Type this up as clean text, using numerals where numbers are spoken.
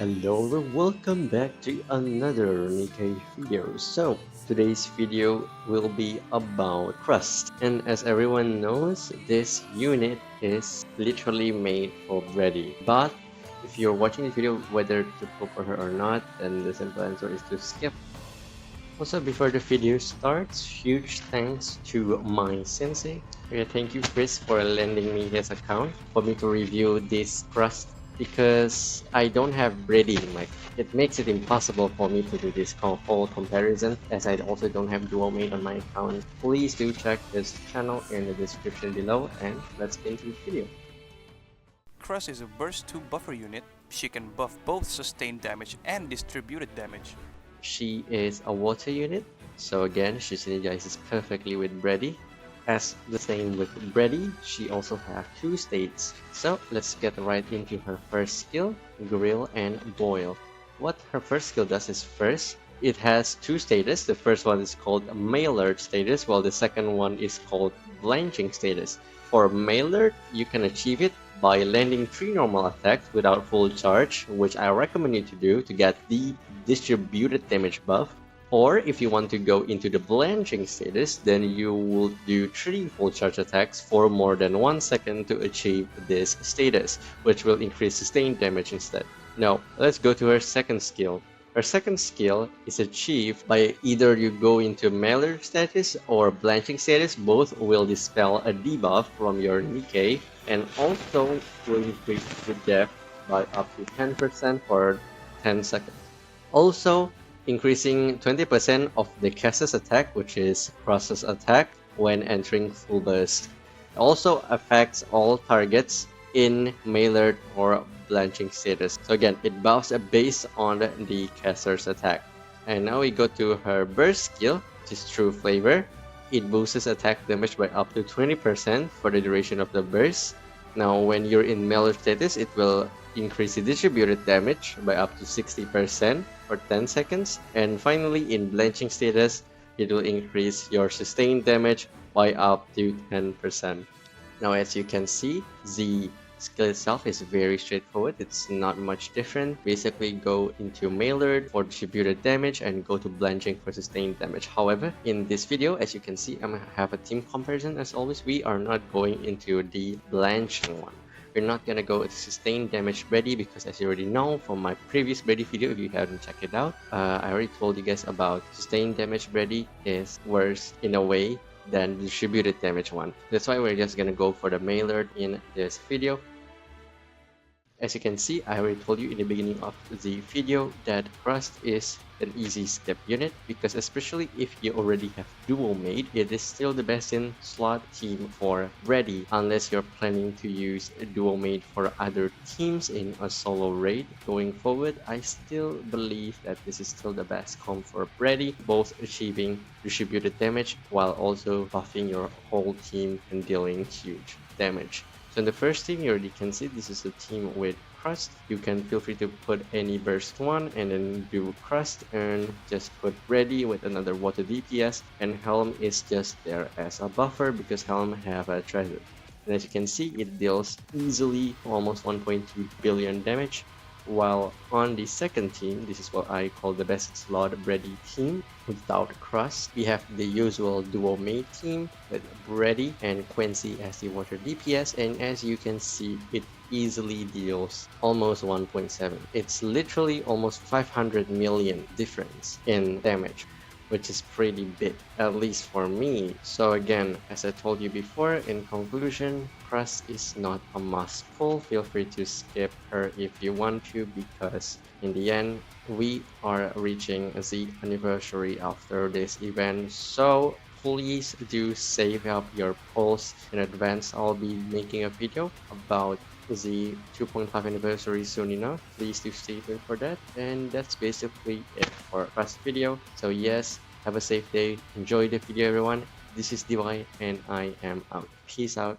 Hello and welcome back to another NIKKE video. So today's video will be about Crust, and as everyone knows, this unit is literally made for Bready. But if you're watching this video whether to pull for her or not, then the simple answer is to skip. Also, before the video starts, huge thanks to my sensei. Thank you, Chris, for lending me his account for me to review this Crust because I don't have Bready. Like, it makes it impossible for me to do this whole comparison, as I also don't have dual mate on my account. Please do check his channel in the description below, and let's get into the video. Crust is a burst 2 buffer unit. She can buff both sustained damage and distributed damage. She is a water unit, so again, she synergizes perfectly with Bready. As the same with Bready, she also has two states. So let's get right into her first skill, Grill and Boil. What her first skill does is first, it has two status. The first one is called Mailer status, while the second one is called Blanching status. For Mailer, you can achieve it by landing 3 normal attacks without full charge, which I recommend you to do to get the distributed damage buff. Or if you want to go into the Blanching status, then you will do 3 full charge attacks for more than 1 second to achieve this status, which will increase sustained damage instead. Now, let's go to her second skill. Her second skill is achieved by either you go into Mailer status or Blanching status. Both will dispel a debuff from your NIKKE and also will increase the depth by up to 10% for 10 seconds. Also, increasing 20% of the caster's attack, which is Crust's attack, when entering full burst. It also affects all targets in Mailer or Blanching status. So again, it buffs based on the caster's attack. And now we go to her burst skill, which is True Flavor. It boosts attack damage by up to 20% for the duration of the burst. Now when you're in Mailer status, it will increase the distributed damage by up to 60% for 10 seconds. And finally, in Blanching status, it will increase your sustained damage by up to 10%. Now as you can see, the skill itself is very straightforward. It's not much different. Basically go into Mailer for distributed damage and go to Blanching for sustained damage. However, in this video, as you can see, I'm gonna have a team comparison. As always, we are not going into the Blanching one. We're not gonna go with sustained damage Bready because, as you already know from my previous Bready video, if you haven't checked it out, I already told you guys about sustained damage Bready is worse in a way than the distributed damage one. That's why we're just gonna go for the Mailer in this video. As you can see, I already told you in the beginning of the video that Crust is an easy skip unit because especially if you already have dual mate, it is still the best in slot team for Bready unless you're planning to use a dual mate for other teams in a solo raid. Going forward, I still believe that this is still the best comp for Bready, both achieving distributed damage while also buffing your whole team and dealing huge damage. So in the first team, you already can see this is a team with Crust. You can feel free to put any burst 1 and then do Crust and just put Bready with another water DPS, and Helm is just there as a buffer because Helm have a treasure. And as you can see, it deals easily almost 1.2 billion damage. While on the second team, this is what I call the best slot Bready team without Crust. We have the usual dual mate team with Bready and Quincy as the water DPS, and as you can see, it easily deals almost 1.7. It's literally almost 500 million difference in damage, which is pretty big, at least for me. So again, as I told you before, in conclusion, Crust is not a must pull. Feel free to skip her if you want to, because in the end, we are reaching the anniversary after this event. So please do save up your pulls in advance. I'll be making a video about the 2.5 anniversary soon enough. Please do stay tuned for that. And that's basically it for Crust video. So yes, have a safe day. Enjoy the video, everyone. This is DY and I am out. Peace out.